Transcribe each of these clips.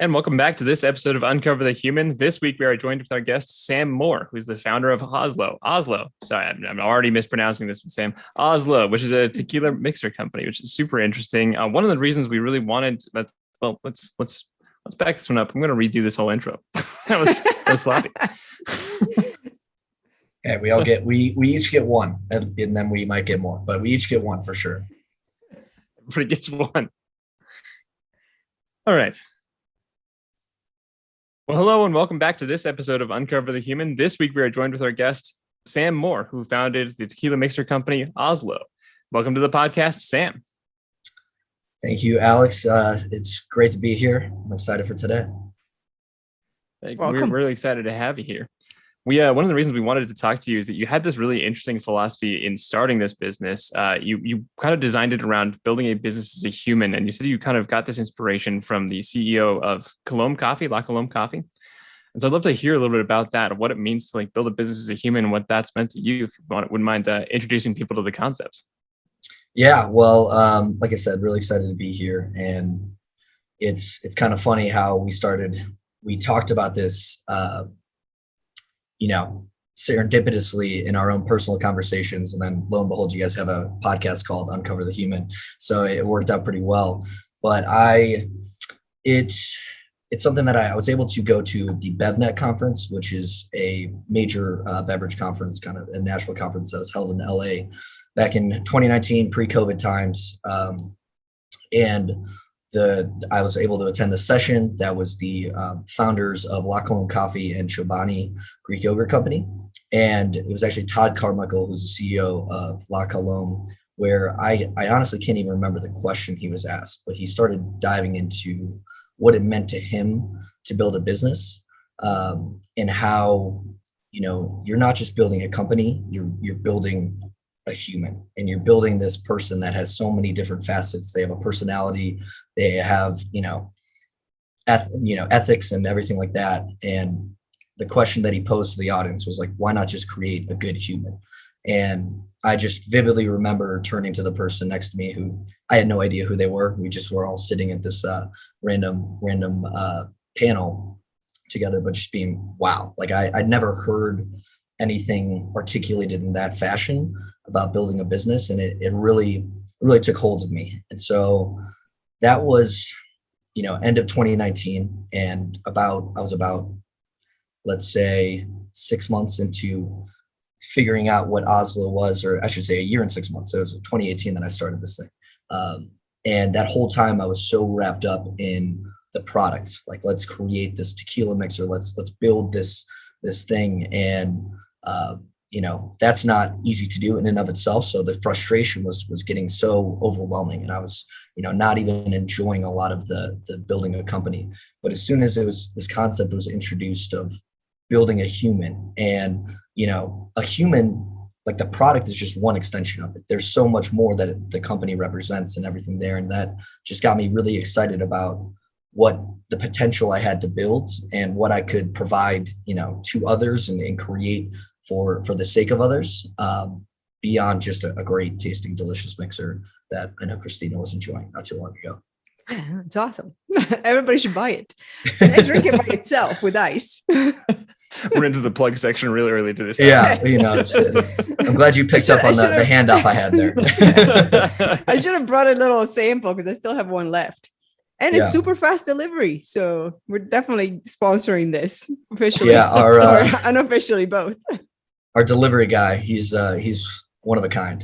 And welcome back to this episode of Uncover the Human. This week, we are joined with our guest, Sam Moore, who's the founder of Hazlo. Sorry, I'm already mispronouncing this with Sam. Hazlo, which is a tequila mixer company, which is super interesting. One of the reasons we really wanted let's back this one up. I'm going to redo this whole intro. that was sloppy. Okay, we each get one, and then we might get more, but we each get one for sure. Everybody gets one. All right. Well, hello and welcome back to this episode of Uncover the Human. This week, we are joined with our guest, Sam Moore, who founded the tequila mixer company, Hazlo. Welcome to the podcast, Sam. Thank you, Alex. It's great to be here. I'm excited for today. We're really excited to have you here. One of the reasons we wanted to talk to you is that you had this really interesting philosophy in starting this business. You kind of designed it around building a business as a human, and you said you kind of got this inspiration from the CEO of Colombe Coffee, La Colombe Coffee. And so I'd love to hear a little bit about that, of what it means to build a business as a human and what that's meant to you. If you wouldn't mind introducing people to the concept. Yeah, well, like I said, really excited to be here, and it's kind of funny how we talked about this. Serendipitously in our own personal conversations. And then lo and behold, you guys have a podcast called Uncover the Human. So it worked out pretty well. But it's something that I was able to go to the BevNet conference, which is a major beverage conference, kind of a national conference that was held in LA back in 2019, pre-COVID times. I was able to attend the session. That was the founders of La Colombe Coffee and Chobani Greek yogurt company. And it was actually Todd Carmichael, who's the CEO of La Colombe, where I honestly can't even remember the question he was asked, but he started diving into what it meant to him to build a business, and how, you're not just building a company, you're building a human, and you're building this person that has so many different facets. They have a personality, they have ethics and everything like that. And the question that he posed to the audience was like, why not just create a good human? And I just vividly remember turning to the person next to me, who I had no idea who they were. We just were all sitting at this random panel together, but just being, wow, I'd never heard anything articulated in that fashion about building a business. And it really took hold of me. And so that was, end of 2019. And I was about, let's say, 6 months into figuring out what Hazlo was, or I should say a year and 6 months. So it was 2018 that I started this thing. And that whole time I was so wrapped up in the product, let's create this tequila mixer. Let's build this thing. And, that's not easy to do in and of itself. So the frustration was getting so overwhelming, and I was, not even enjoying a lot of the building a company. But as soon as this concept was introduced of building a human, and, a human, the product is just one extension of it. There's so much more that the company represents and everything there. And that just got me really excited about what the potential I had to build and what I could provide, to others and create for the sake of others, beyond just a great tasting, delicious mixer that I know Christina was enjoying not too long ago. Yeah, it's awesome. Everybody should buy it. And drink it by itself with ice. We're into the plug section really early to this time. Yeah, I'm glad you picked up on the handoff I had there. I should have brought a little sample because I still have one left. And it's super fast delivery. So we're definitely sponsoring this officially, or unofficially, both. Our delivery guy, he's one of a kind.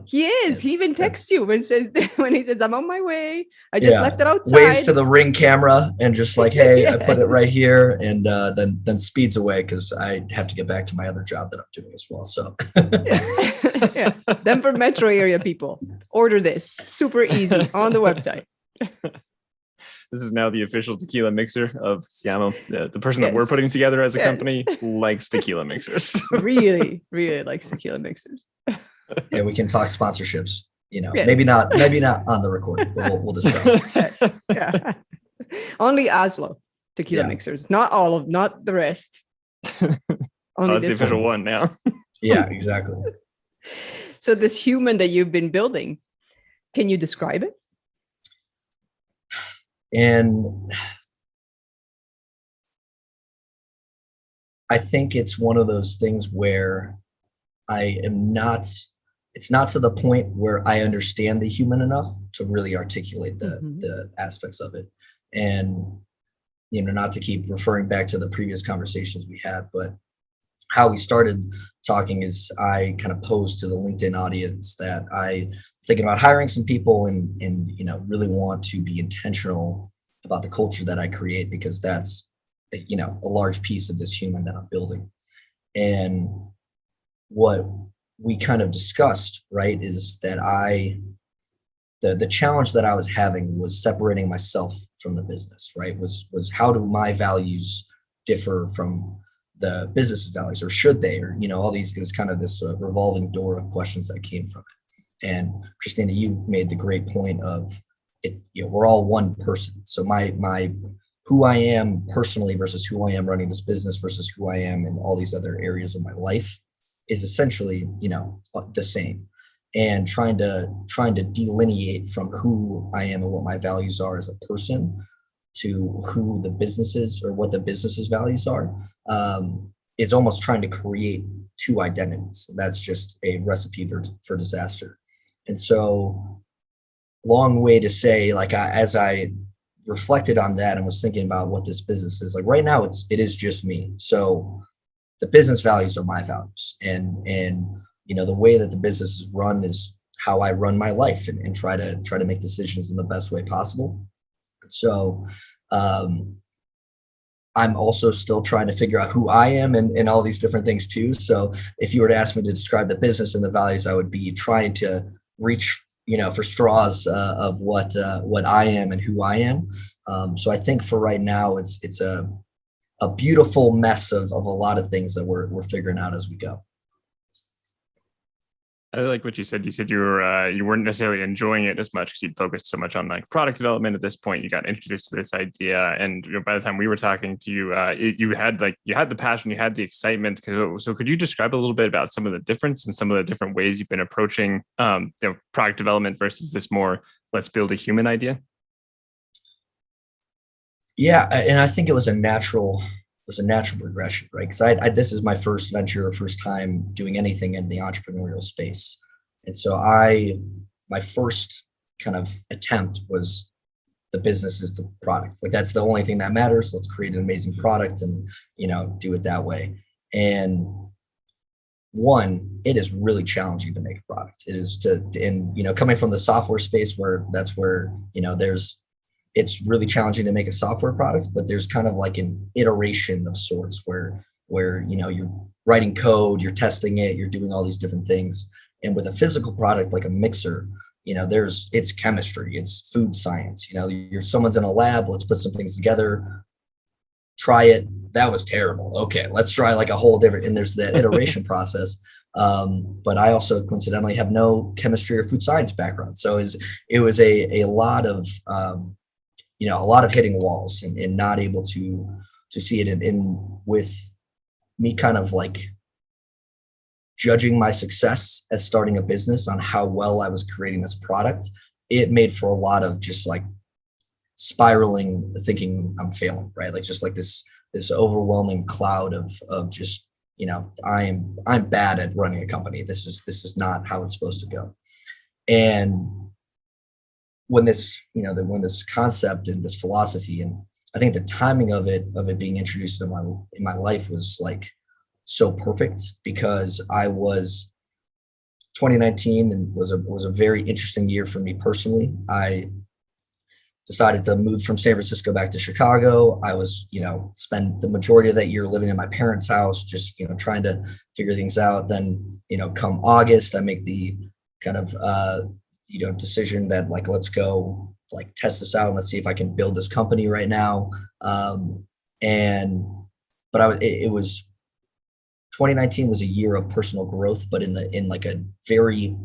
He is. He even texts you when he says, I'm on my way. I just left it outside. Waves to the Ring camera and just hey, I put it right here, and then speeds away because I have to get back to my other job that I'm doing as well. So yeah. Denver metro area people, order this. Super easy on the website. This is now the official tequila mixer of Siamo. The person that we're putting together as a company likes tequila mixers. Really, really likes tequila mixers. Yeah, we can talk sponsorships. Maybe not on the recording, but we'll discuss. Yeah. Only Hazlo tequila mixers, not the rest. Only that's the official one now. Yeah, exactly. So this human that you've been building, can you describe it? And I think it's one of those things where it's not to the point where I understand the human enough to really articulate the aspects of it. And, not to keep referring back to the previous conversations we had, but how we started talking is I kind of posed to the LinkedIn audience that I thinking about hiring some people and really want to be intentional about the culture that I create, because that's, a large piece of this human that I'm building. And what we kind of discussed, right, is that the challenge that I was having was separating myself from the business, right? Was how do my values differ from the business's values, or should they, or, all these, it was kind of this revolving door of questions that came from it. And Christina, you made the great point of it, we're all one person. So my who I am personally versus who I am running this business versus who I am in all these other areas of my life is essentially, the same. And trying to delineate from who I am and what my values are as a person to who the business is, or what the business's values are, is almost trying to create two identities. That's just a recipe for disaster. And so, long way to say, like, as I reflected on that and was thinking about what this business is like right now, it is just me. So the business values are my values, and the way that the business is run is how I run my life, and try to make decisions in the best way possible. So I'm also still trying to figure out who I am and all these different things too. So if you were to ask me to describe the business and the values, I would be trying to reach for straws of what I am and who I am. So I think for right now, it's a beautiful mess of a lot of things that we're figuring out as we go. I like what you said. You said you weren't necessarily enjoying it as much because you'd focused so much on like product development. At this point, you got introduced to this idea, and by the time we were talking to you, you had the passion, you had the excitement. So could you describe a little bit about some of the difference and some of the different ways you've been approaching product development versus this more let's build a human idea? Yeah, and I think it was a natural progression, right? Because this is my first venture, first time doing anything in the entrepreneurial space. And so my first kind of attempt was the business is the product. Like, that's the only thing that matters. Let's create an amazing product and, do it that way. And one, it is really challenging to make a product. It is coming from the software space where it's really challenging to make a software product, but there's kind of like an iteration of sorts where you're writing code, you're testing it, you're doing all these different things. And with a physical product like a mixer, it's chemistry, it's food science. Someone's in a lab, let's put some things together, try it. That was terrible. Okay, let's try like a whole different, and there's that iteration process. But I also coincidentally have no chemistry or food science background. So it was a lot of a lot of hitting walls and not able to see it in with me kind of like judging my success as starting a business on how well I was creating this product. It made for a lot of just like spiraling, thinking I'm failing, right? Like just like this overwhelming cloud of just, I'm bad at running a company. This is not how it's supposed to go. And when this concept and this philosophy, and I think the timing of it being introduced in my life was like so perfect, because I was 2019 and was a very interesting year for me personally. I decided to move from San Francisco back to Chicago. I was, spend the majority of that year living in my parents' house, just, trying to figure things out. Then, come August, I make the kind of, decision that like, let's go like test this out and let's see if I can build this company right now. It was 2019 was a year of personal growth, but in like a very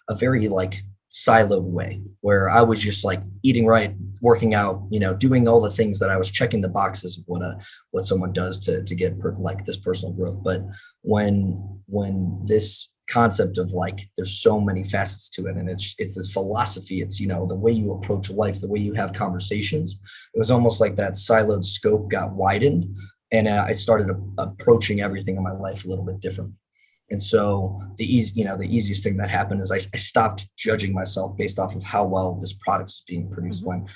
like siloed way, where I was just like eating right, working out, doing all the things that I was checking the boxes of what someone does to get like this personal growth. But when this concept of like there's so many facets to it, and it's this philosophy, it's the way you approach life, the way you have conversations, it was almost like that siloed scope got widened, And I started approaching everything in my life a little bit differently. And so the easiest thing that happened is I stopped judging myself based off of how well this product is being produced. When,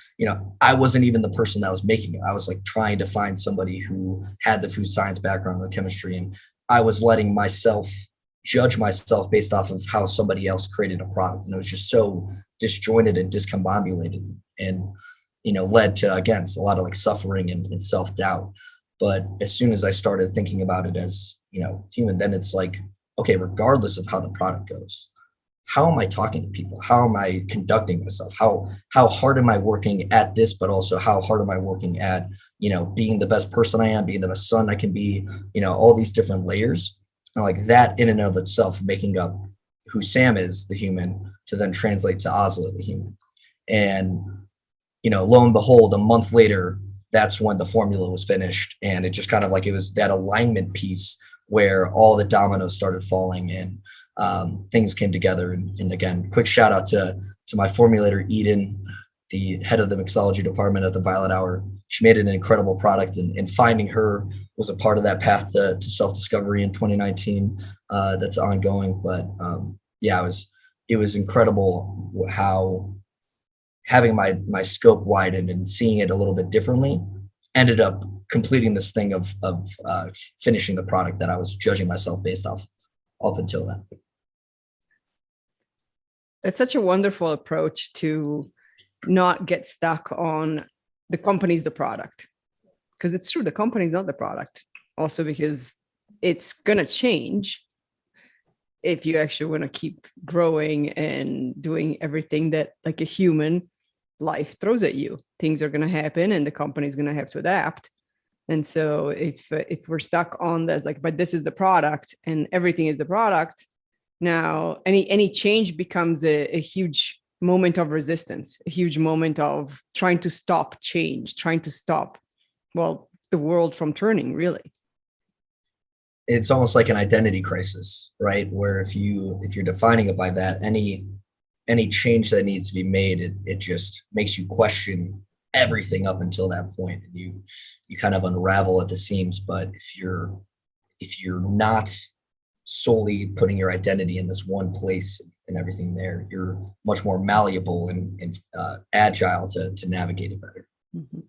I wasn't even the person that was making it. I was like trying to find somebody who had the food science background or chemistry. And I was letting myself judge myself based off of how somebody else created a product. And it was just so disjointed and discombobulated, and, led to, again, a lot of like suffering and self-doubt. But as soon as I started thinking about it as, human, then it's like, okay, regardless of how the product goes, how am I talking to people? How am I conducting myself? How hard am I working at this, but also how hard am I working at, being the best person I am, being the best son I can be, all these different layers. And like that in and of itself, making up who Sam is, the human, to then translate to Hazlo, the human. And, lo and behold, a month later, that's when the formula was finished. And it just kind of like, it was that alignment piece where all the dominoes started falling and things came together. And again, quick shout out to my formulator, Eden, the head of the mixology department at the Violet Hour. She made an incredible product, and finding her was a part of that path to self-discovery in 2019 that's ongoing. But yeah, it was incredible how having my scope widened and seeing it a little bit differently ended up completing this thing of finishing the product that I was judging myself based off up until then. It's such a wonderful approach to not get stuck on the company's the product, because it's true, the company's not the product. Also, because it's going to change if you actually want to keep growing and doing everything that like a human life throws at you. Things are going to happen and the company's going to have to adapt. And so if we're stuck on this, like, but this is the product and everything is the product, now any change becomes a huge moment of resistance, a huge moment of trying to stop change, trying to stop, well, the world from turning, really. It's almost like an identity crisis, right? Where if you're defining it by that, any change that needs to be made, it just makes you question everything up until that point, and you kind of unravel at the seams. But if you're not solely putting your identity in this one place and everything there, you're much more malleable and agile to navigate it better. Mm-hmm.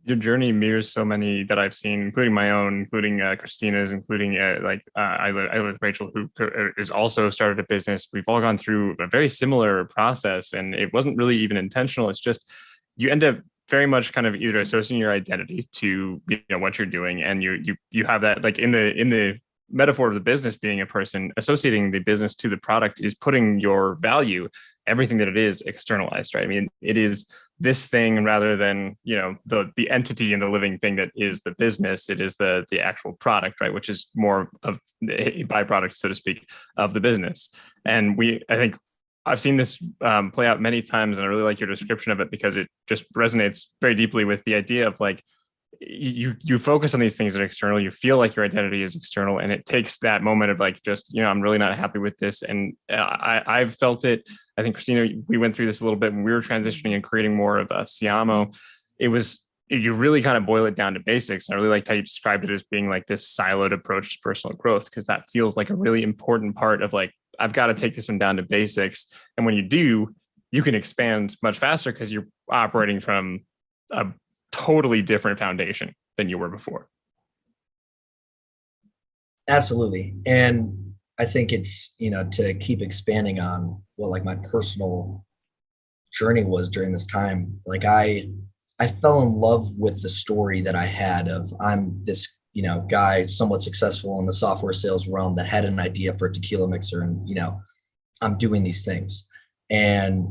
Your journey mirrors so many that I've seen, including my own, including Christina's, including I live with Raechel, who is also started a business. We've all gone through a very similar process, and it wasn't really even intentional. It's just you end up very much kind of either associating your identity to what you're doing, and you have that, like in the metaphor of the business being a person, associating the business to the product is putting your value, everything that it is, externalized, right? I mean, it is this thing rather than, the entity and the living thing that is the business. It is the actual product, right? Which is more of a byproduct, so to speak, of the business. And I think I've seen this play out many times, and I really like your description of it because it just resonates very deeply with the idea of like, you focus on these things that are external, you feel like your identity is external, and it takes that moment of like, just, I'm really not happy with this. And I've felt it. I think, Christina, we went through this a little bit when we were transitioning and creating more of a Siamo. You really kind of boil it down to basics. And I really liked how you described it as being like this siloed approach to personal growth, because that feels like a really important part of like, I've got to take this one down to basics. And when you do, you can expand much faster because you're operating from a totally different foundation than you were before. Absolutely. And I think it's, to keep expanding on what like my personal journey was during this time. Like I fell in love with the story that I had of, I'm this, guy somewhat successful in the software sales realm that had an idea for a tequila mixer, and, I'm doing these things. And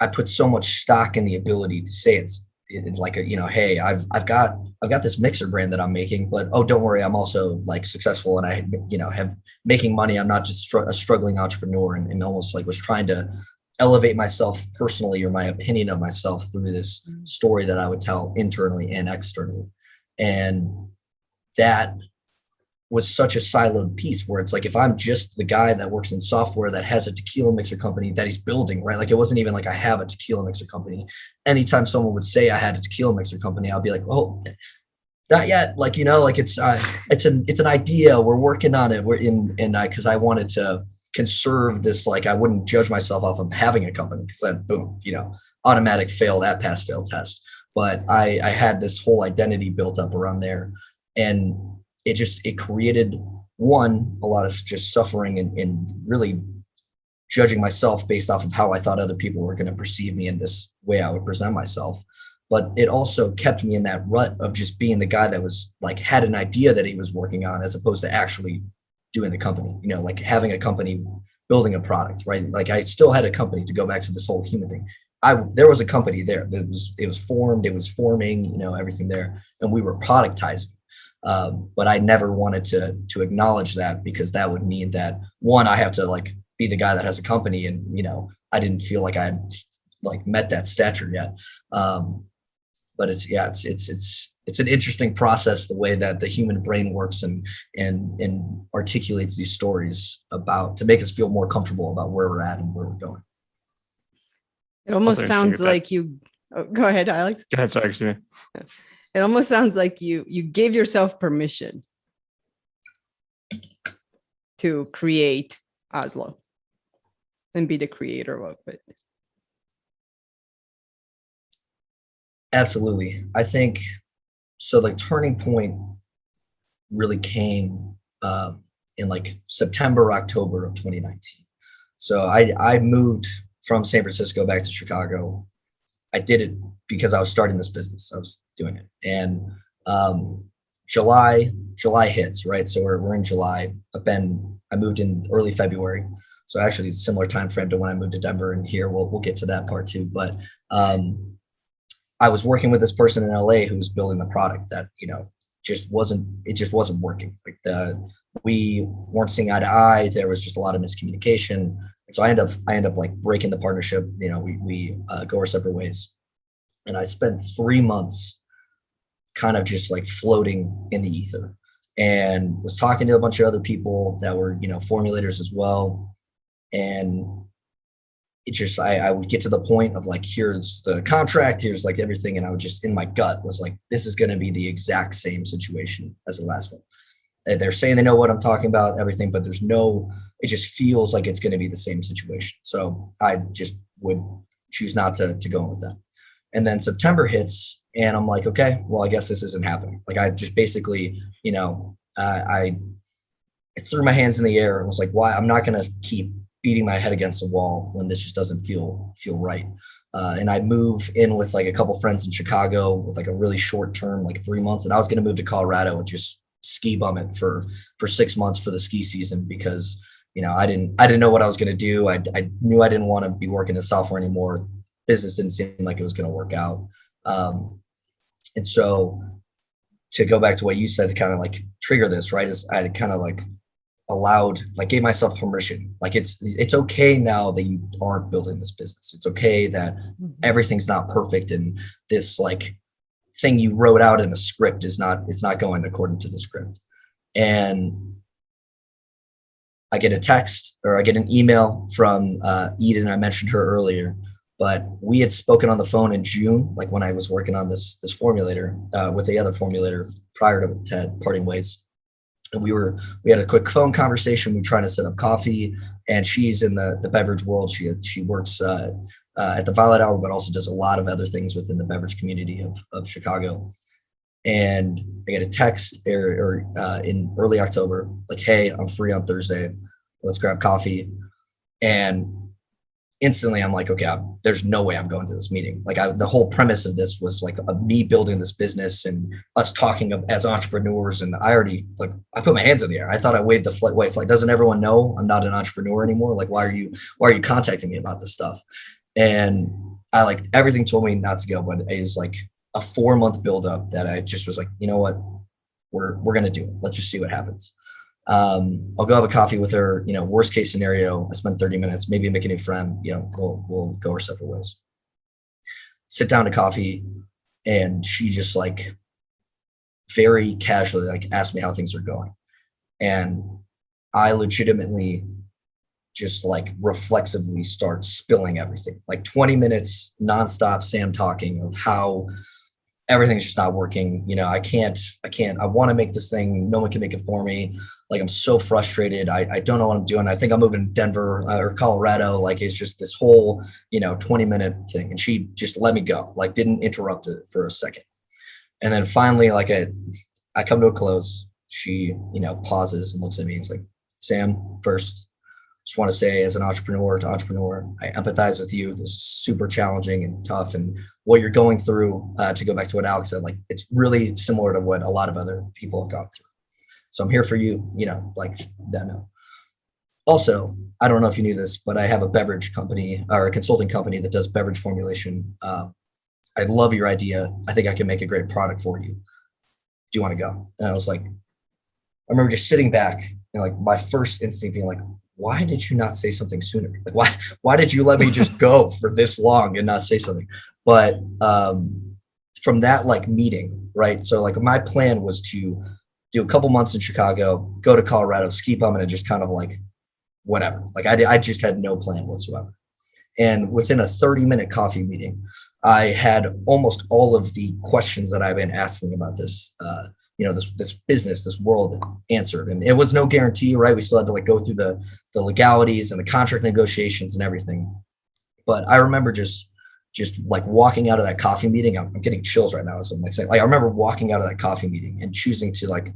I put so much stock in the ability to say it's like hey, I've got this mixer brand that I'm making, but oh, don't worry, I'm also like successful, and I have making money. I'm not just a struggling entrepreneur, and almost like was trying to elevate myself personally, or my opinion of myself, through this story that I would tell internally and externally. And that was such a siloed piece where it's like, if I'm just the guy that works in software that has a tequila mixer company that he's building, right? Like it wasn't even like I have a tequila mixer company. Anytime someone would say I had a tequila mixer company, I'll be like, oh, Not yet. Like, like it's an idea. We're working on it. We're because I wanted to conserve this. Like, I wouldn't judge myself off of having a company, because then boom, automatic fail, that pass fail test. But I had this whole identity built up around there, and it created a lot of just suffering and really judging myself based off of how I thought other people were going to perceive me in this way I would present myself. But it also kept me in that rut of just being the guy that was like, had an idea that he was working on, as opposed to actually doing the company, like having a company, building a product, right? Like, I still had a company, to go back to this whole human thing. There was a company there that it was formed, it was forming, everything there, and we were productizing. But I never wanted to acknowledge that, because that would mean that, one, I have to like be the guy that has a company, and I didn't feel like I had like met that stature yet. But it's an interesting process, the way that the human brain works and articulates these stories to make us feel more comfortable about where we're at and where we're going. It almost sounds like you. Oh, go ahead, Alex. Go ahead, sorry, Christina. It almost sounds like you gave yourself permission to create Hazlo and be the creator of it. Absolutely. I think so. The turning point really came in like September, October of 2019. So I moved from San Francisco back to Chicago. I did it because I was starting this business. I was doing it. And July hits, right? So we're in July. I moved in early February. So actually it's a similar time frame to when I moved to Denver, and here we'll get to that part too. But I was working with this person in LA who was building the product that, just wasn't working. Like, we weren't seeing eye to eye. There was just a lot of miscommunication. And so I end up like breaking the partnership. We go our separate ways. And I spent 3 months kind of just like floating in the ether, and was talking to a bunch of other people that were, formulators as well. And it just, I would get to the point of like, here's the contract, here's like everything. And I would just, in my gut, was like, this is going to be the exact same situation as the last one. They're saying they know what I'm talking about, everything, but it just feels like it's going to be the same situation. So I just would choose not to go with that. And then September hits, and I'm like, okay, well, I guess this isn't happening. Like, I just basically, I threw my hands in the air and was like, why? I'm not going to keep beating my head against the wall when this just doesn't feel right. And I move in with like a couple friends in Chicago with like a really short term, like 3 months. And I was going to move to Colorado and just ski bum it for 6 months for the ski season, because, I didn't know what I was going to do. I knew I didn't want to be working in software anymore. Business didn't seem like it was going to work out. And so, to go back to what you said, to kind of like trigger this, right, is I kind of like gave myself permission. Like, it's okay now that you aren't building this business. It's okay that everything's not perfect, and this like thing you wrote out in a script it's not going according to the script. And I get a text, or I get an email from Eden. I mentioned her earlier, but we had spoken on the phone in June, like when I was working on this formulator with the other formulator prior to parting ways. And we had a quick phone conversation. We were trying to set up coffee, and she's in the beverage world. She works at the Violet Hour, but also does a lot of other things within the beverage community of Chicago. And I get a text in early October, like, hey, I'm free on Thursday. Let's grab coffee. And instantly I'm like, okay, there's no way I'm going to this meeting. Like, the whole premise of this was like me building this business and us talking as entrepreneurs. And I put my hands in the air. I thought I waved the white flag. Doesn't everyone know I'm not an entrepreneur anymore? Like, why are you contacting me about this stuff? And I like, everything told me not to go, but it is like a 4-month buildup that I just was like, you know what, we're going to do it. Let's just see what happens. I'll go have a coffee with her. Worst case scenario, I spend 30 minutes, maybe make a new friend, we'll go our separate ways. Sit down to coffee, and she just like very casually like asked me how things are going. And I legitimately just like reflexively start spilling everything, like 20 minutes nonstop Sam talking of how everything's just not working. I can't, I want to make this thing. No one can make it for me. Like, I'm so frustrated. I don't know what I'm doing. I think I'm moving to Denver or Colorado. Like, it's just this whole, 20-minute thing. And she just let me go, like didn't interrupt it for a second. And then finally, like I come to a close. She, pauses and looks at me and is like, Sam, first, just want to say, as an entrepreneur to entrepreneur, I empathize with you. This is super challenging and tough. And what you're going through, to go back to what Alex said, like, it's really similar to what a lot of other people have gone through. So I'm here for you, like that. No. Also, I don't know if you knew this, but I have a beverage company or a consulting company that does beverage formulation. I love your idea. I think I can make a great product for you. Do you want to go? And I was like, I remember just sitting back and like my first instinct being like, why did you not say something sooner? Like, why did you let me just go for this long and not say something? But from that like meeting, right? So like my plan was to do a couple months in Chicago, go to Colorado, ski bumming, and just kind of like whatever. Like I just had no plan whatsoever. And within a 30-minute coffee meeting, I had almost all of the questions that I've been asking about this, this business, this world answered. And it was no guarantee, right? We still had to like go through the legalities and the contract negotiations and everything. But I remember just like walking out of that coffee meeting. I'm getting chills right now. So I'm like saying, like, I remember walking out of that coffee meeting and choosing to like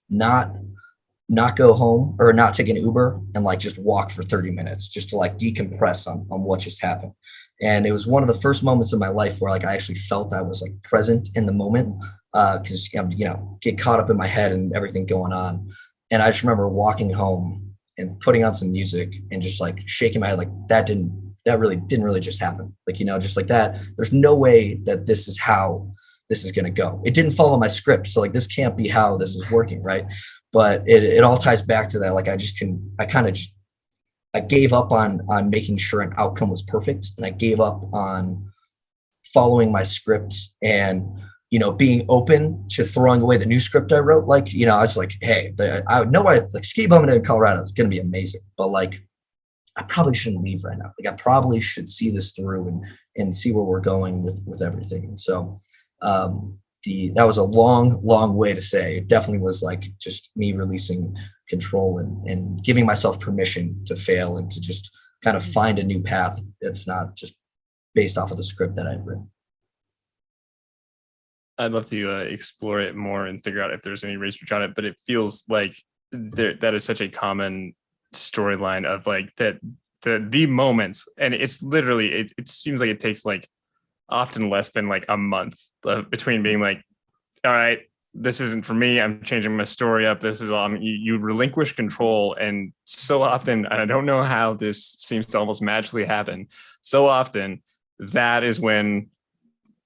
not go home or not take an Uber and like just walk for 30 minutes just to like decompress on what just happened. And it was one of the first moments in my life where like I actually felt I was like present in the moment, because get caught up in my head and everything going on. And I just remember walking home and putting on some music and just like shaking my head like that really didn't just happen. Like, just like that. There's no way that this is how this is going to go. It didn't follow my script. So like, this can't be how this is working. Right. But it all ties back to that. Like, I gave up on making sure an outcome was perfect. And I gave up on following my script and, being open to throwing away the new script I wrote. Like, I was like, hey, I know like ski bumming in Colorado is going to be amazing, but like, I probably shouldn't leave right now. Like, I probably should see this through and see where we're going with everything. And so, that was a long way to say it definitely was like just me releasing control and giving myself permission to fail and to just kind of find a new path that's not just based off of the script that I've written. I'd love to explore it more and figure out if there's any research on it, but it feels like that is such a common storyline of like that the moments, and it's literally it seems like it takes like often less than like a month between being like, all right, this isn't for me, I'm changing my story up, this is all, you relinquish control. And so often, and I don't know how this seems to almost magically happen, so often that is when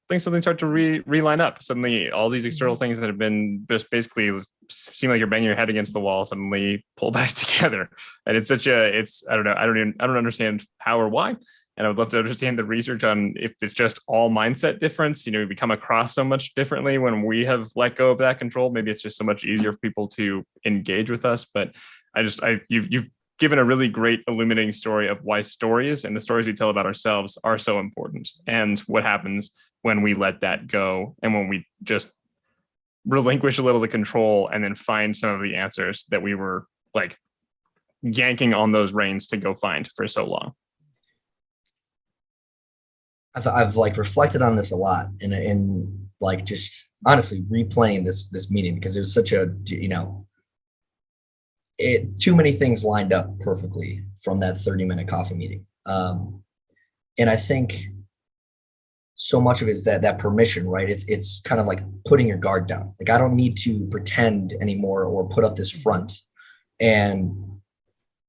things suddenly start to reline up. Suddenly all these external things that have been just basically seem like you're banging your head against the wall suddenly pull back together. And it's I don't understand how or why. And I would love to understand the research on if it's just all mindset difference. We come across so much differently when we have let go of that control. Maybe it's just so much easier for people to engage with us. But you've given a really great illuminating story of why stories and the stories we tell about ourselves are so important, and what happens when we let that go and when we just relinquish a little of the control and then find some of the answers that we were like yanking on those reins to go find for so long. I've like reflected on this a lot and like just honestly replaying this meeting, because it was such a, too many things lined up perfectly from that 30-minute coffee meeting. And I think so much of it is that permission, right? It's kind of like putting your guard down. Like, I don't need to pretend anymore or put up this front. And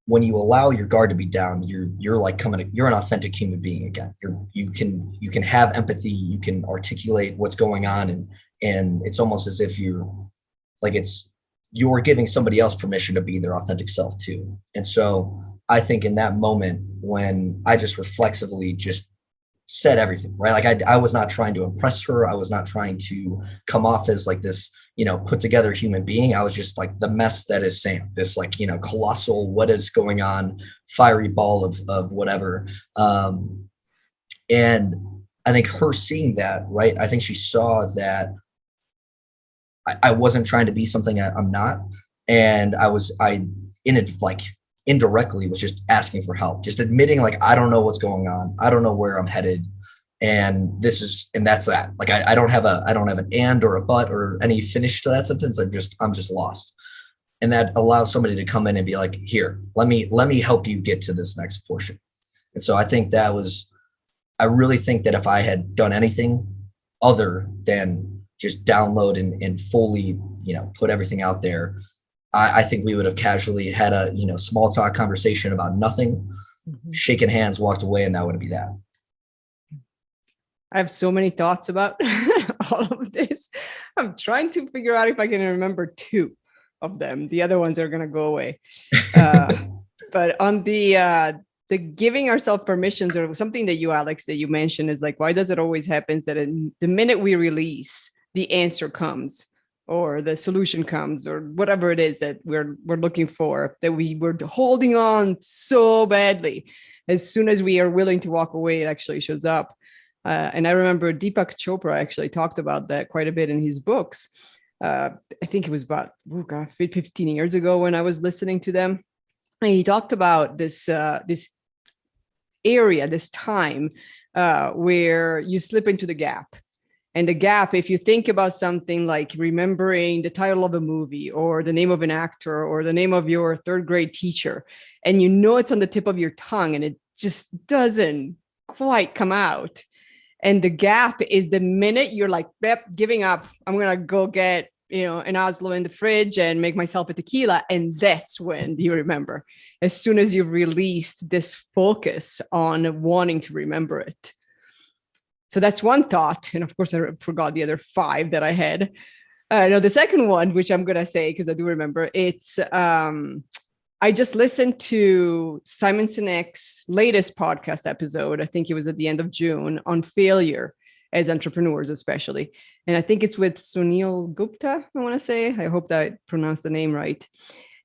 when you allow your guard to be down, you're like you're an authentic human being again. You can have empathy, you can articulate what's going on, and it's almost as if you're giving somebody else permission to be their authentic self too. And so I think in that moment when I just reflexively just said everything, right? Like I was not trying to impress her. I was not trying to come off as like this, put together human being. I was just like the mess that is Sam, this like, colossal, what is going on, fiery ball of whatever. And I think her seeing that, right, I think she saw that I wasn't trying to be something I'm not. And I in it, like indirectly was just asking for help, just admitting like, I don't know what's going on. I don't know where I'm headed. And that's that. Like, I don't have an and or a but or any finish to that sentence. I'm just lost. And that allows somebody to come in and be like, here, let me help you get to this next portion. And so I really think that if I had done anything other than just download and fully, put everything out there, I think we would have casually had a, small talk conversation about nothing, shaken hands, walked away, and that would be that. I have so many thoughts about all of this. I'm trying to figure out if I can remember two of them. The other ones are going to go away. But on the giving ourselves permissions, or something that Alex, that you mentioned, is like, why does it always happen that the minute we release, the answer comes, or the solution comes, or whatever it is that we're looking for, that we were holding on so badly. As soon as we are willing to walk away, it actually shows up. And I remember Deepak Chopra actually talked about that quite a bit in his books. I think it was about 15 years ago when I was listening to them. And he talked about this area, this time where you slip into the gap. And the gap, if you think about something like remembering the title of a movie, or the name of an actor, or the name of your third grade teacher, and it's on the tip of your tongue and it just doesn't quite come out. And the gap is the minute you're like, yep, giving up. I'm going to go get, an Hazlo in the fridge and make myself a tequila. And that's when you remember, as soon as you've released this focus on wanting to remember it. So that's one thought. And of course, I forgot the other 5 that I had. The second one, which I'm going to say, because I do remember, it's I just listened to Simon Sinek's latest podcast episode. I think it was at the end of June, on failure as entrepreneurs, especially. And I think it's with Sunil Gupta, I want to say. I hope that I pronounced the name right.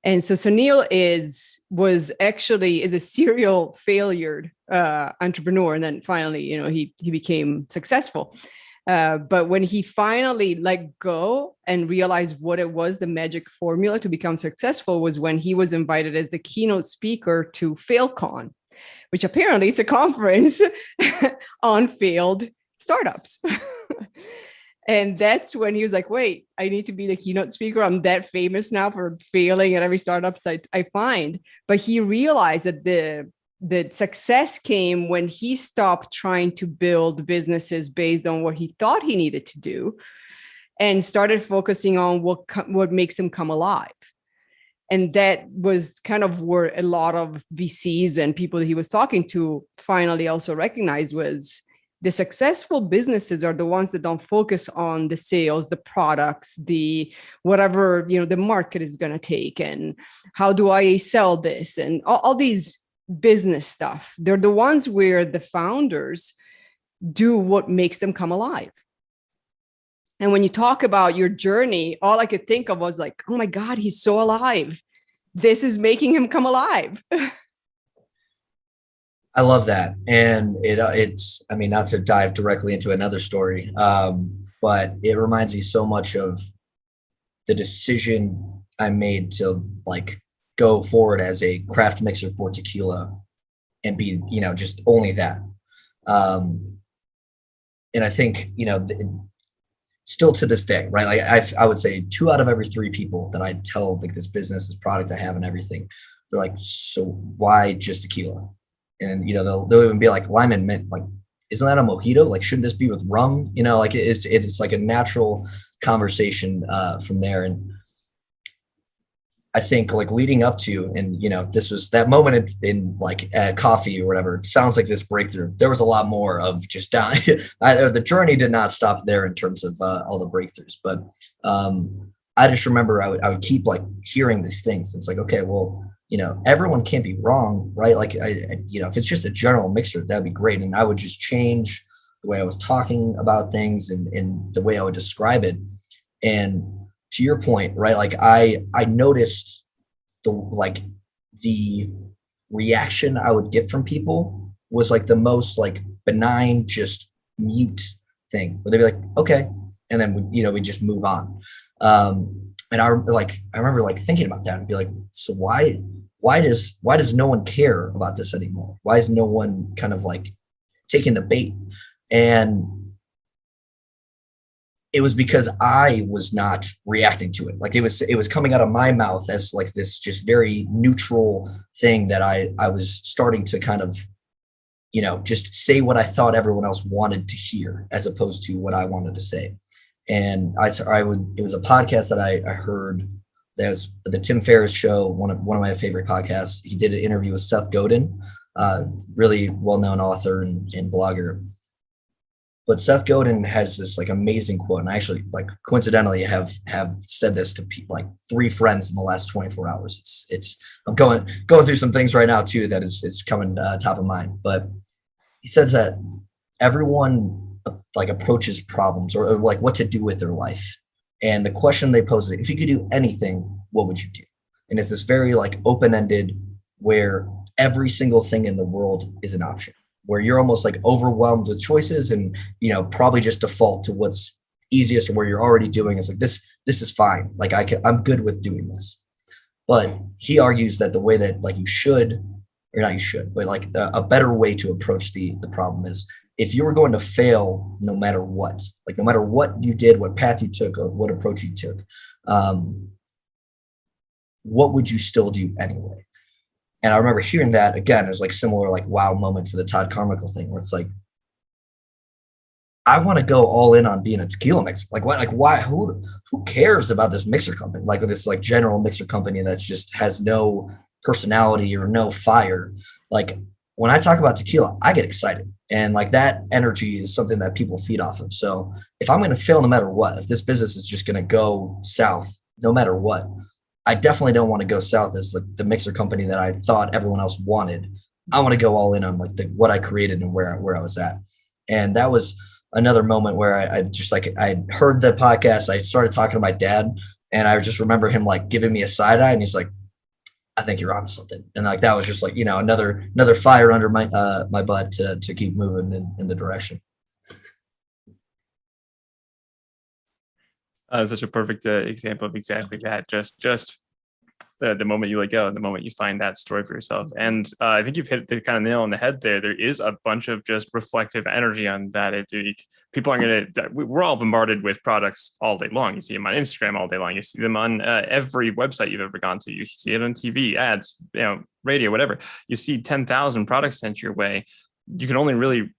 And so Sunil is a serial failure entrepreneur. And then finally, he became successful. But when he finally let go and realized what it was, the magic formula to become successful, was when he was invited as the keynote speaker to FailCon, which apparently it's a conference on failed startups. And that's when he was like, wait, I need to be the keynote speaker. I'm that famous now for failing at every startup I find. But he realized that the success came when he stopped trying to build businesses based on what he thought he needed to do, and started focusing on what makes him come alive. And that was kind of where a lot of VCs and people that he was talking to finally also recognized was the successful businesses are the ones that don't focus on the sales, the products, the whatever, the market is going to take, and how do I sell this, and all these business stuff. They're the ones where the founders do what makes them come alive. And when you talk about your journey, all I could think of was like, oh my God, he's so alive. This is making him come alive. I love that. And it's, I mean, not to dive directly into another story, but it reminds me so much of the decision I made to like go forward as a craft mixer for tequila and be, just only that. And I think, still to this day, right? Like I would say 2 out of every 3 people that I tell like this business, this product I have and everything, they're like, so why just tequila? And, they'll even be like, lime and mint, like, isn't that a mojito? Like, shouldn't this be with rum? Like it's like a natural conversation from there. And I think like leading up to, and, this was that moment in like coffee or whatever, it sounds like this breakthrough. There was a lot more of just down. The journey did not stop there in terms of all the breakthroughs, but I just remember I would keep like hearing these things. It's like, okay, well, everyone can't be wrong, right? Like, if it's just a general mixer, that'd be great. And I would just change the way I was talking about things and the way I would describe it. And to your point, right? Like I noticed the reaction I would get from people was like the most like benign, just mute thing where they'd be like, okay. And then we just move on. And I remember like thinking about that and be like, so why does no one care about this anymore? Why is no one kind of like taking the bait? And it was because I was not reacting to it. Like it was coming out of my mouth as like this just very neutral thing that I was starting to kind of, just say what I thought everyone else wanted to hear as opposed to what I wanted to say. And it was a podcast that I heard. That was the Tim Ferriss show, one of my favorite podcasts. He did an interview with Seth Godin, really well-known author and blogger. But Seth Godin has this like amazing quote, and I actually like coincidentally have said this to like 3 friends in the last 24 hours. I'm going through some things right now too that it's coming top of mind. But he says that everyone like approaches problems or like what to do with their life, and the question they pose is, if you could do anything, what would you do? And it's this very like open-ended, where every single thing in the world is an option, where you're almost like overwhelmed with choices and, probably just default to what's easiest or where you're already doing. It's like, this is fine. Like I'm good with doing this. But he argues that the way that like but like a better way to approach the problem is, if you were going to fail, no matter what you did, what path you took, or what approach you took, what would you still do anyway? And I remember hearing that again as like similar, like wow moment to the Todd Carmichael thing, where it's like, I want to go all in on being a tequila mixer. Like what? Like why? Who cares about this mixer company? Like this like general mixer company that just has no personality or no fire. Like when I talk about tequila, I get excited, and like that energy is something that people feed off of. So if I'm going to fail no matter what, if this business is just going to go south no matter what, I definitely don't want to go south as like the mixer company that I thought everyone else wanted. I want to go all in on like what I created and where I was at. And that was another moment where I just like, I heard the podcast. I started talking to my dad, and I just remember him like giving me a side eye, and he's like, I think you're onto something. And like, that was just like, another fire under my butt to keep moving in the direction. Such a perfect example of exactly that. Just the moment you let go, and the moment you find that story for yourself. And I think you've hit the kind of nail on the head there. There is a bunch of just reflective energy on that. People aren't going to, we're all bombarded with products all day long. You see them on Instagram all day long. You see them on every website you've ever gone to. You see it on TV, ads, radio, whatever. You see 10,000 products sent your way. You can only really,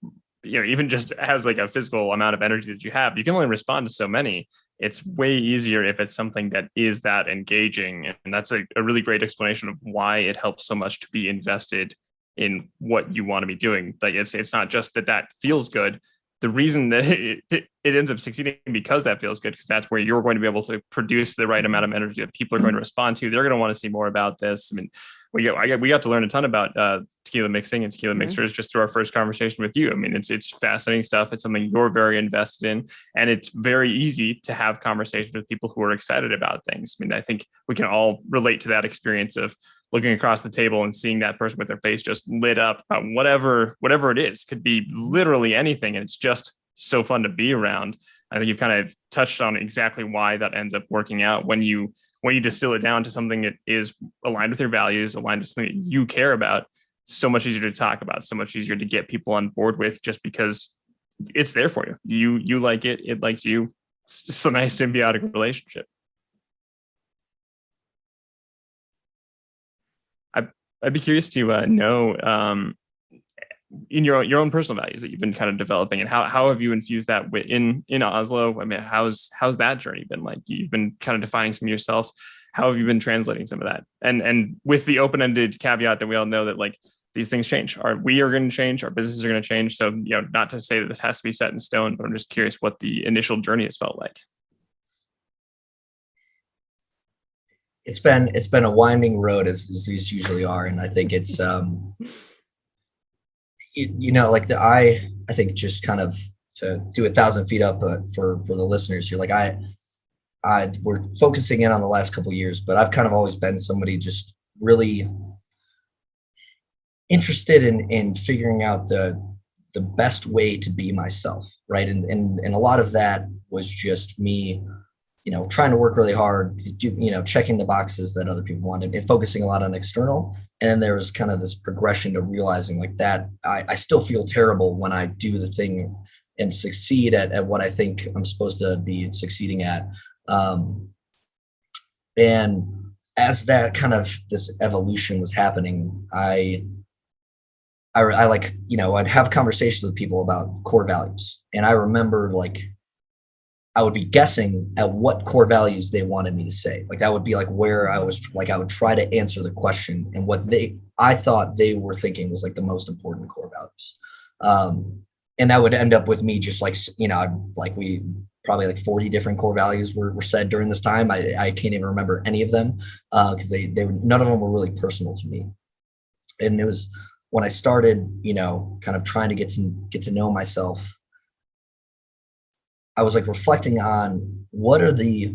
even just as like a physical amount of energy that you have, you can only respond to so many. It's way easier if it's something that is that engaging. And that's a really great explanation of why it helps so much to be invested in what you want to be doing. Like it's not just that feels good. The reason that it ends up succeeding because that feels good, because that's where you're going to be able to produce the right amount of energy that people are going to respond to. They're going to want to see more about this. I mean, we got to learn a ton about tequila mixing and tequila mixers just through our first conversation with you. I mean, it's fascinating stuff. It's something you're very invested in, and it's very easy to have conversations with people who are excited about things. I mean, I think we can all relate to that experience of looking across the table and seeing that person with their face just lit up about whatever it is. Could be literally anything, and it's just so fun to be around. I think you've kind of touched on exactly why that ends up working out when you distill it down to something that is aligned with your values, aligned with something that you care about. So much easier to talk about, so much easier to get people on board with, just because it's there for you. You like it, it likes you. It's just a nice symbiotic relationship. I'd be curious to know in your own personal values that you've been kind of developing, and how have you infused that in Hazlo? I mean, how's that journey been like? You've been kind of defining some of yourself. How have you been translating some of that? And with the open-ended caveat that we all know that like these things change. We are going to change. Our businesses are going to change. So, not to say that this has to be set in stone, but I'm just curious what the initial journey has felt like. It's been a winding road as these usually are. And I think it's, I think just kind of to do 1,000 feet up for the listeners here, like we're focusing in on the last couple of years, but I've kind of always been somebody just really interested in figuring out the the best way to be myself, right? And a lot of that was just me, trying to work really hard, checking the boxes that other people wanted and focusing a lot on external. And then there was kind of this progression to realizing like that I still feel terrible when I do the thing and succeed at what I think I'm supposed to be succeeding at. And as that kind of this evolution was happening, I like, I'd have conversations with people about core values. And I remember like, I would be guessing at what core values they wanted me to say. Like that would be like where I was like, I would try to answer the question and what I thought they were thinking was like the most important core values. And that would end up with me just like, we probably like 40 different core values were said during this time. I can't even remember any of them because they were, none of them were really personal to me. And it was when I started, kind of trying to get to know myself, I was like reflecting on what are the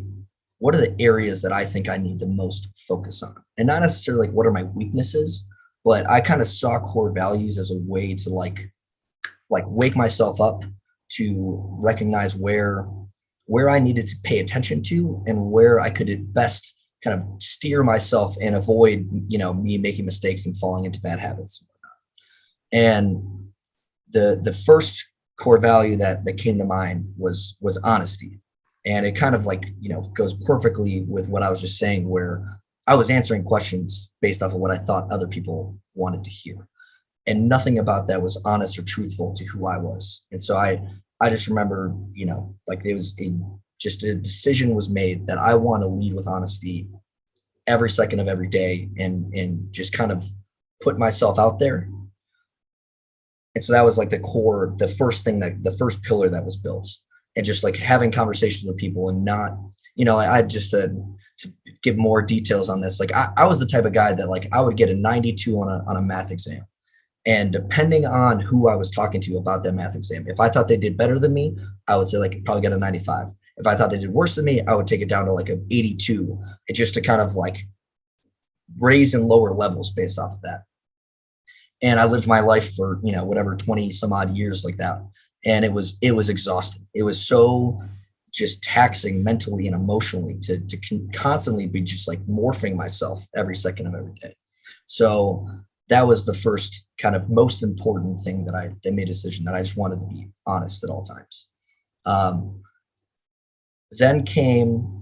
areas that I think I need the most focus on, and not necessarily like what are my weaknesses, but I kind of saw core values as a way to like wake myself up to recognize where I needed to pay attention to and where I could at best kind of steer myself and avoid, me making mistakes and falling into bad habits. And the first core value that came to mind was honesty. And it kind of like, goes perfectly with what I was just saying, where I was answering questions based off of what I thought other people wanted to hear. And nothing about that was honest or truthful to who I was. And so I just remember, like there was just a decision was made that I want to lead with honesty every second of every day and just kind of put myself out there. And so that was like the first pillar that was built, and just like having conversations with people and not, I just to give more details on this. Like I was the type of guy that like I would get a 92 on a math exam. And depending on who I was talking to about that math exam, if I thought they did better than me, I would say like probably get a 95. If I thought they did worse than me, I would take it down to like an 82, just to kind of like raise and lower levels based off of that. And I lived my life for, whatever, 20 some odd years like that. And it was exhausting. It was so just taxing mentally and emotionally to constantly be just like morphing myself every second of every day. So that was the first kind of most important thing that I made a decision that I just wanted to be honest at all times. Then came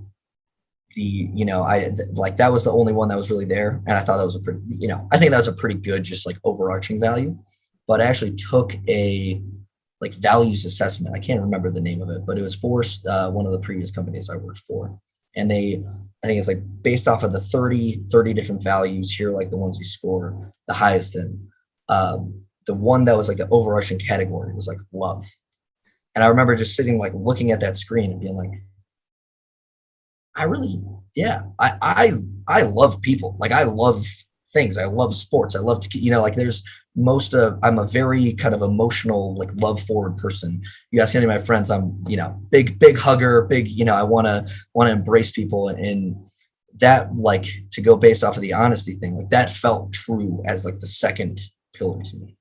that was the only one that was really there. And I thought that was I think that was a pretty good, just like overarching value, but I actually took a like values assessment. I can't remember the name of it, but it was for one of the previous companies I worked for. And I think it's like based off of the 30 different values here, like the ones you score the highest in. The one that was like the overarching category was like love. And I remember just sitting, like looking at that screen and being like, I love people. Like I love things. I love sports. I love to, like there's I'm a very kind of emotional, like love forward person. You ask any of my friends, I'm, big hugger, big, I want to embrace people. And that, like, to go based off of the honesty thing, like that felt true as like the second pillar to me.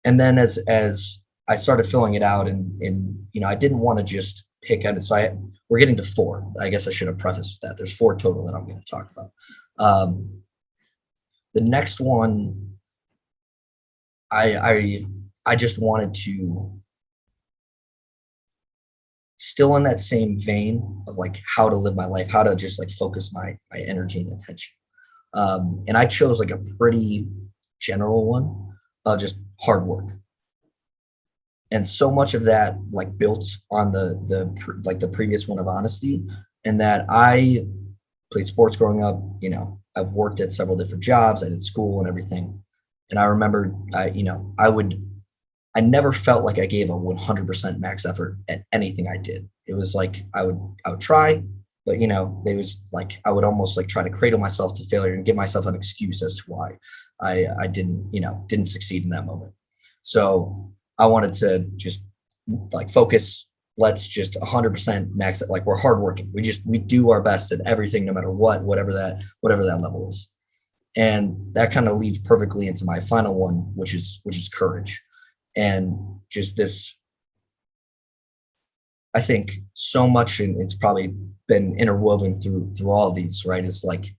And then as I started filling it out and I didn't want to just pick on it. So we're getting to 4. I guess I should have prefaced with that. There's 4 total that I'm going to talk about. The next one, I just wanted to, still in that same vein of like how to live my life, how to just like focus my energy and attention. And I chose like a pretty general one of just hard work. And so much of that like built on the previous one of honesty, and that I played sports growing up. I've worked at several different jobs. I did school and everything. And I remember, I never felt like I gave a 100% max effort at anything I did. It was like I would try, but there was like I would almost like try to cradle myself to failure and give myself an excuse as to why I didn't succeed in that moment. So I wanted to just like focus. Let's just 100% max it. Like we're hardworking. We do our best at everything, no matter whatever that level is. And that kind of leads perfectly into my final one, which is courage. And just this, I think so much, and it's probably been interwoven through all of these, right? Is like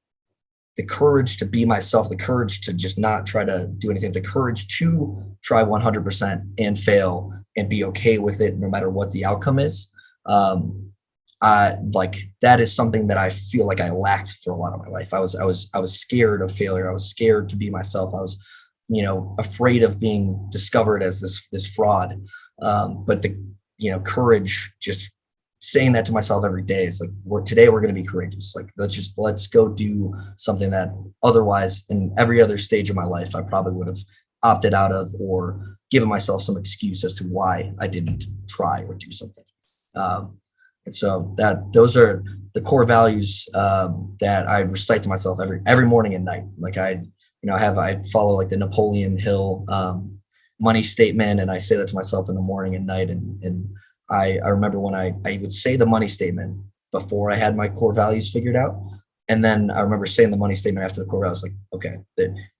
the courage to be myself, the courage to just not try to do anything, the courage to try 100% and fail and be okay with it no matter what the outcome is. Like that is something that I feel like I lacked for a lot of my life. I was scared of failure. I was scared to be myself. I was, afraid of being discovered as this fraud. But the, courage, just saying that to myself every day is like, today we're going to be courageous. Like, let's go do something that otherwise in every other stage of my life, I probably would have opted out of or given myself some excuse as to why I didn't try or do something. And so those are the core values that I recite to myself every morning and night. Like I follow like the Napoleon Hill money statement, and I say that to myself in the morning and night. And I remember when I would say the money statement before I had my core values figured out. And then I remember saying the money statement after the core values, like, okay,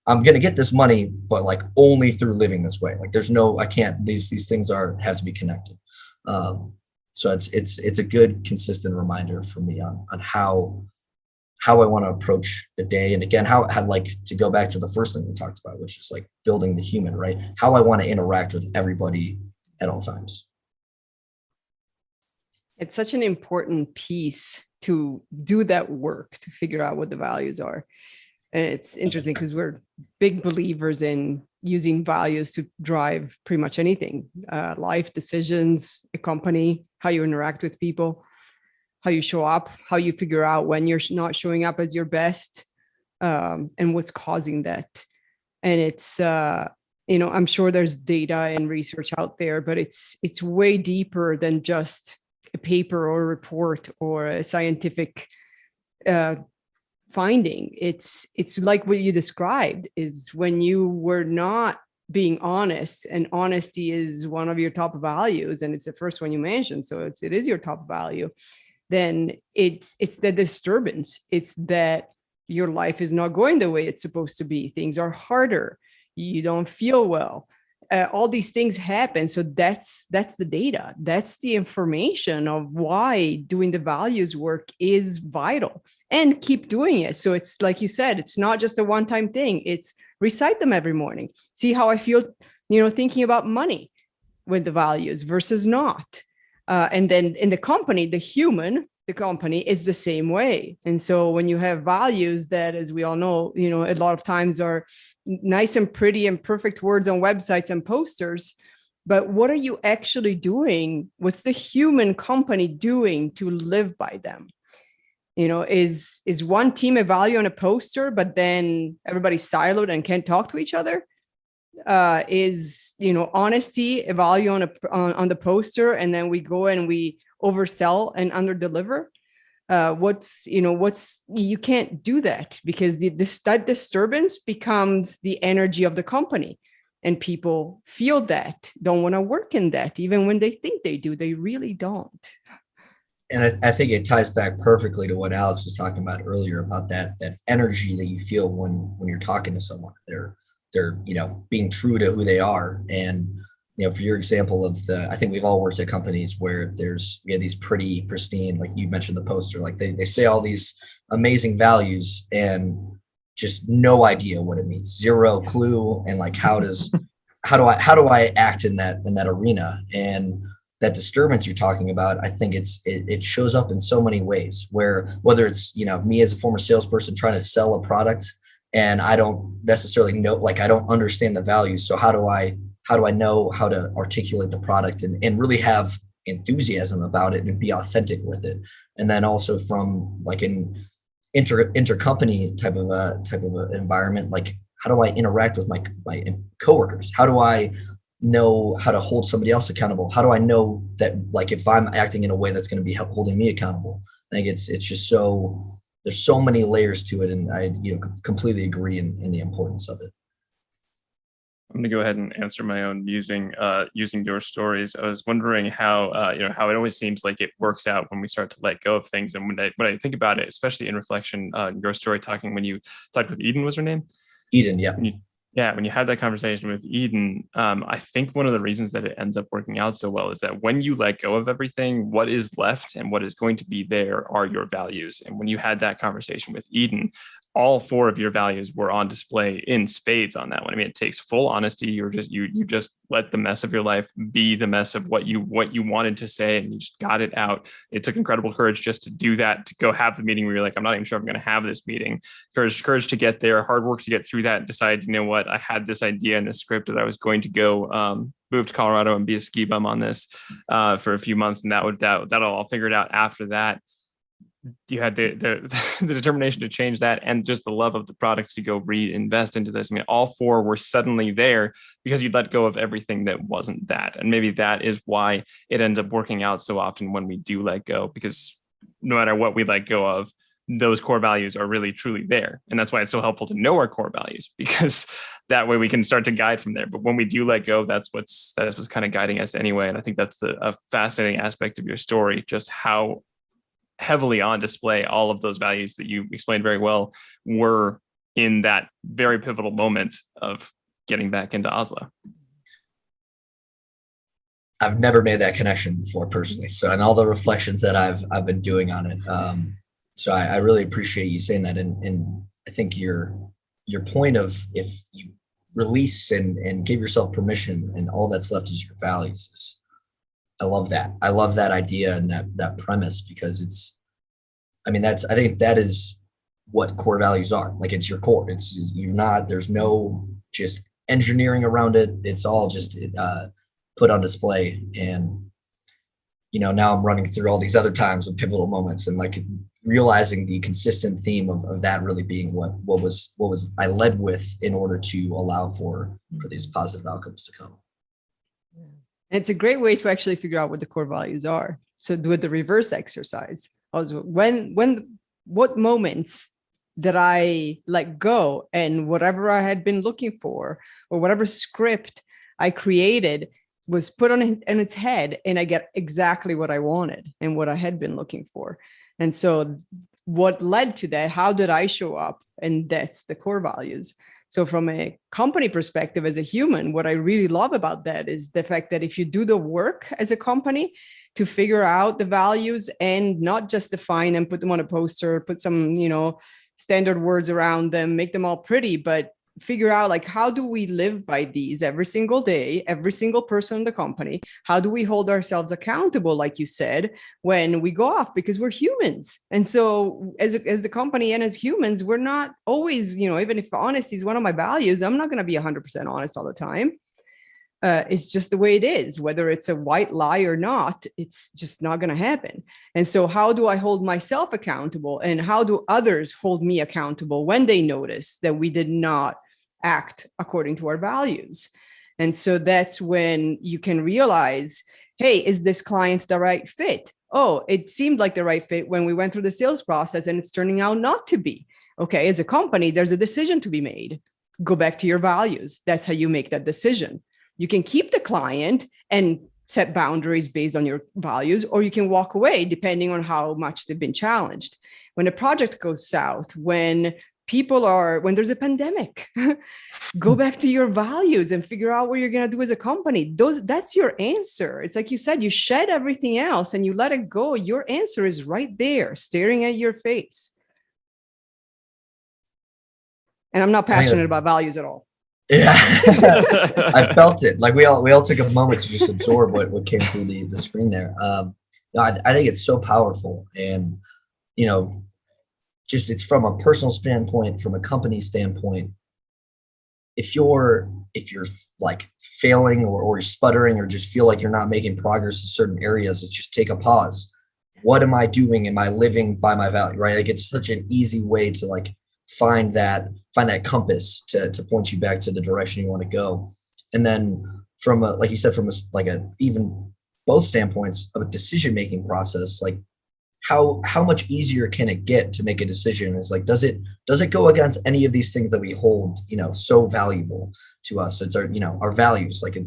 I'm going to get this money, but like only through living this way. Like I can't, these things have to be connected. So it's a good, consistent reminder for me on how I want to approach the day. And again, how I'd like to go back to the first thing we talked about, which is like building the human, right? How I want to interact with everybody at all times. It's such an important piece to do that work, to figure out what the values are. And it's interesting because we're big believers in using values to drive pretty much anything, life decisions, a company, how you interact with people, how you show up, how you figure out when you're not showing up as your best, and what's causing that. And it's, I'm sure there's data and research out there, but it's way deeper than just a paper or a report or a scientific finding. It's like what you described is when you were not being honest, and honesty is one of your top values, and it's the first one you mentioned, so it is your top value. Then it's the disturbance. It's that your life is not going the way it's supposed to be. Things are harder. You don't feel well. All these things happen. So that's the data. That's the information of why doing the values work is vital, and keep doing it. So it's like you said, it's not just a one-time thing. It's recite them every morning. See how I feel, thinking about money with the values versus not. And then in the company, the company is the same way. And so when you have values that, as we all know, a lot of times are nice and pretty and perfect words on websites and posters, but what are you actually doing? What's the human company doing to live by them? Is one team a value on a poster, but then everybody's siloed and can't talk to each other? Is honesty a value on the poster, and then we go and we oversell and underdeliver? You can't do that, because that disturbance becomes the energy of the company, and people feel that, don't want to work in that, even when they think they do. They really don't. And I think it ties back perfectly to what Alex was talking about earlier about that energy that you feel when you're talking to someone. They're being true to who they are. And for your example of I think we've all worked at companies where we have these pretty pristine, like you mentioned the poster, like they say all these amazing values and just no idea what it means, zero clue. And like, how do I act in that arena? And that disturbance you're talking about, I think it shows up in so many ways, where whether it's, me as a former salesperson trying to sell a product, and I don't necessarily know, like, I don't understand the values. So how do I know how to articulate the product and really have enthusiasm about it and be authentic with it? And then also from like an intercompany type of a environment, like, how do I interact with my coworkers? How do I know how to hold somebody else accountable? How do I know that, like, if I'm acting in a way that's going to be holding me accountable? I think it's just there's so many layers to it, and I completely agree in the importance of it. I'm going to go ahead and answer my own using your stories. I was wondering how how it always seems like it works out when we start to let go of things. And when I think about it, especially in reflection, your story talking when you talked with Eden, was her name? Eden, yeah. When you had that conversation with Eden, I think one of the reasons that it ends up working out so well is that when you let go of everything, what is left and what is going to be there are your values. And when you had that conversation with Eden, all four of your values were on display in spades on that one. I mean, it takes full honesty. You just let the mess of your life be the mess of what you wanted to say, and you just got it out. It took incredible courage just to do that, to go have the meeting where you're like, I'm not even sure I'm going to have this meeting. Courage to get there, hard work to get through that, and decide, you know what, I had this idea and this script that I was going to go move to Colorado and be a ski bum on this for a few months, and that'll all figured out after that. You had the determination to change that, and just the love of the products to go reinvest into this. I mean, all four were suddenly there because you let go of everything that wasn't that. And maybe that is why it ends up working out so often when we do let go, because no matter what we let go of, those core values are really truly there. And that's why it's so helpful to know our core values, because that way we can start to guide from there. But when we do let go, that's what's kind of guiding us anyway. And I think that's a fascinating aspect of your story, just how heavily on display all of those values that you explained very well were in that very pivotal moment of getting back into Hazlo. I've never made that connection before personally. So, and all the reflections that I've been doing on it. So I really appreciate you saying that. And I think your point of, if you release and give yourself permission and all that's left is your values, I love that. I love that idea and that premise, because I think that is what core values are. Like, it's your core. There's no just engineering around it. It's all just put on display. And, now I'm running through all these other times of pivotal moments and like realizing the consistent theme of that really being what was I led with in order to allow for these positive outcomes to come. It's a great way to actually figure out what the core values are. So do the reverse exercise. What moments did I let go, and whatever I had been looking for or whatever script I created was put on its head, and I get exactly what I wanted and what I had been looking for. And so what led to that? How did I show up? And that's the core values. So from a company perspective, as a human, what I really love about that is the fact that if you do the work as a company to figure out the values and not just define and put them on a poster, put some, standard words around them, make them all pretty, but figure out, like, how do we live by these every single day, every single person in the company? How do we hold ourselves accountable, like you said, when we go off? Because we're humans. And so as the company and as humans, we're not always, even if honesty is one of my values, I'm not going to be 100% honest all the time. It's just the way it is, whether it's a white lie or not, it's just not going to happen. And so how do I hold myself accountable, and how do others hold me accountable when they notice that we did not act according to our values? And so that's when you can realize, hey, is this client the right fit? Oh, it seemed like the right fit when we went through the sales process, and it's turning out not to be. Okay, as a company, there's a decision to be made. Go back to your values. That's how you make that decision. You can keep the client and set boundaries based on your values, or you can walk away depending on how much they've been challenged. When a project goes south, when there's a pandemic, go back to your values and figure out what you're going to do as a company. That's your answer. It's like you said, you shed everything else and you let it go. Your answer is right there, staring at your face. And I'm not passionate about values at all. Yeah, I felt it. Like we all took a moment to just absorb what came through the screen there. I think it's so powerful, and just it's from a personal standpoint, from a company standpoint. If you're like failing or sputtering, or just feel like you're not making progress in certain areas, it's just take a pause. What am I doing? Am I living by my value? Right? Like, it's such an easy way to like find that compass to point you back to the direction you want to go. And then from like you said, from even both standpoints of a decision-making process, like how much easier can it get to make a decision? It's like, does it go against any of these things that we hold, so valuable to us? It's our, our values. Like I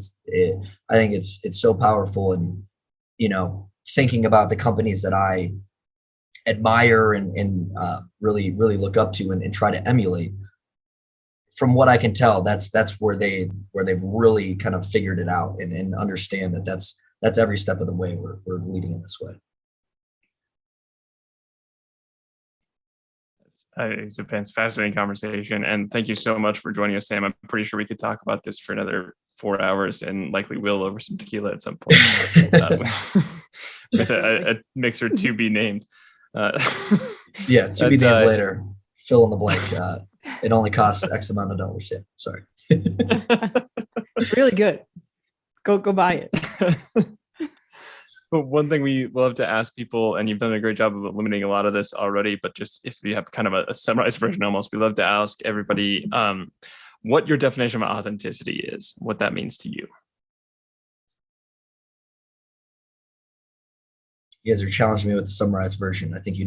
think it's so powerful. And, thinking about the companies that I admire and really, really look up to and try to emulate, from what I can tell, that's where they've really kind of figured it out and understand that that's every step of the way we're leading in this way. It's a fascinating conversation, and thank you so much for joining us, Sam. I'm pretty sure we could talk about this for another 4 hours, and likely will over some tequila at some point with a mixer to be named. Yeah, to be named later. Fill in the blank. It only costs X amount of dollars. Yeah, sorry. It's really good. Go buy it. But one thing we love to ask people, and you've done a great job of eliminating a lot of this already, but just if you have kind of a summarized version almost, we love to ask everybody what your definition of authenticity is, what that means to you. You guys are challenging me with the summarized version. I think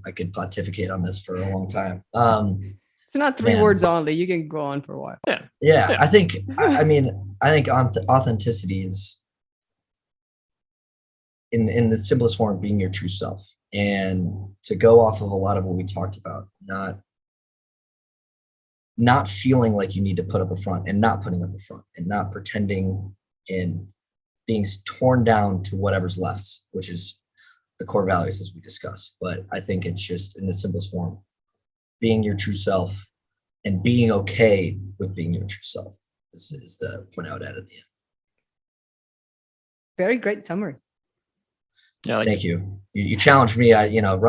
I could pontificate on this for a long time. It's not 3 words only. You can go on for a while. Yeah. I think I think authenticity is, in the simplest form, being your true self, and to go off of a lot of what we talked about, not feeling like you need to put up a front and not putting up a front and not pretending and being torn down to whatever's left, which is the core values as we discussed. But I think it's just, in the simplest form, being your true self and being okay with being your true self is the point I would add at the end. Very great summary. Yeah, thank you. You challenged me. I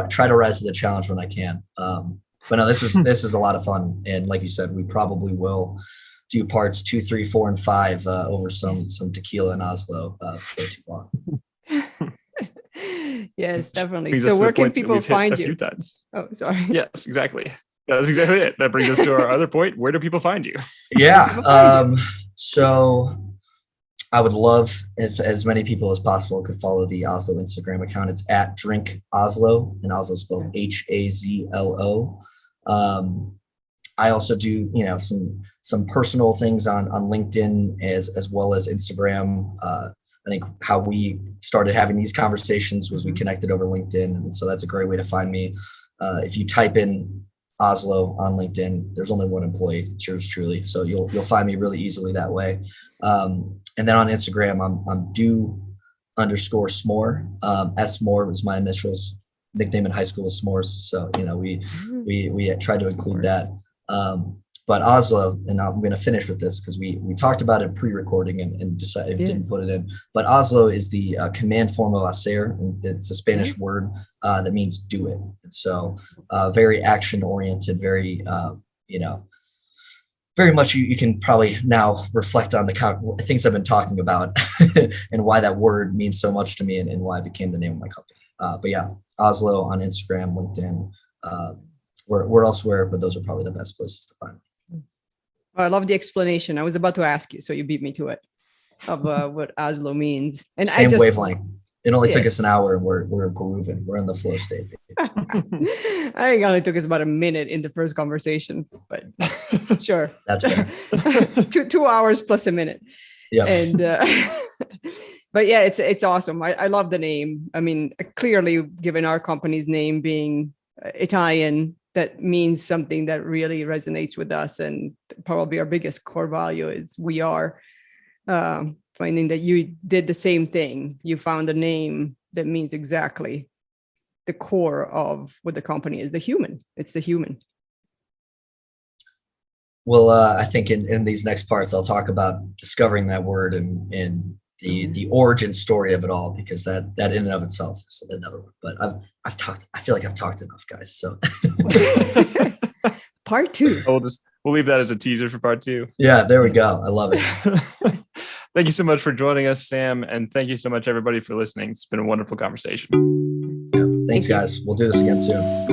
try to rise to the challenge when I can. But no, this is a lot of fun. And like you said, we probably will do parts 2, 3, 4, and 5 over some tequila in Hazlo for too long. Yes, definitely. So where can people find you? A few times. Oh, sorry. Yes, exactly. That's exactly it. That brings us to our other point. Where do people find you? Yeah. So I would love if as many people as possible could follow the Hazlo Instagram account. It's at Drink Hazlo, and Hazlo spelled Hazlo. I also do, some personal things on LinkedIn as well as Instagram. I think how we started having these conversations was we connected over LinkedIn, and so that's a great way to find me. If you type in Hazlo on LinkedIn, there's only one employee, it's yours truly, so you'll find me really easily that way. And then on Instagram, I'm do_s'more. S-more was my initials. Nickname in high school was S'mores, so we tried to include that. But Hazlo, and I'm going to finish with this because we talked about it pre-recording and decided didn't put it in. But Hazlo is the command form of hacer. It's a Spanish word that means do it. And so very action-oriented, very very much you can probably now reflect on the things I've been talking about and why that word means so much to me and why it became the name of my company. But yeah, Hazlo on Instagram, LinkedIn. We're elsewhere, but those are probably the best places to find me. I love the explanation. I was about to ask you, so you beat me to it, of what Hazlo means. And same wavelength. It only took us an hour, and we're grooving. We're in the flow state. I think it only took us about a minute in the first conversation, but sure. That's fair. 2 hours plus a minute. Yeah. And but yeah, it's awesome. I love the name. I mean, clearly, given our company's name being Italian, that means something that really resonates with us, and probably our biggest core value is we are finding that you did the same thing. You found a name that means exactly the core of what the company is, the human. It's the human. Well, I think in these next parts, I'll talk about discovering that word and the origin story of it all, because that in and of itself is another one. But I've talked. I feel like I've talked enough, guys. So part 2. We'll leave that as a teaser for part 2. Yeah, there we go. I love it. Thank you so much for joining us, Sam, and thank you so much, everybody, for listening. It's been a wonderful conversation. Yeah, thanks, guys. We'll do this again soon.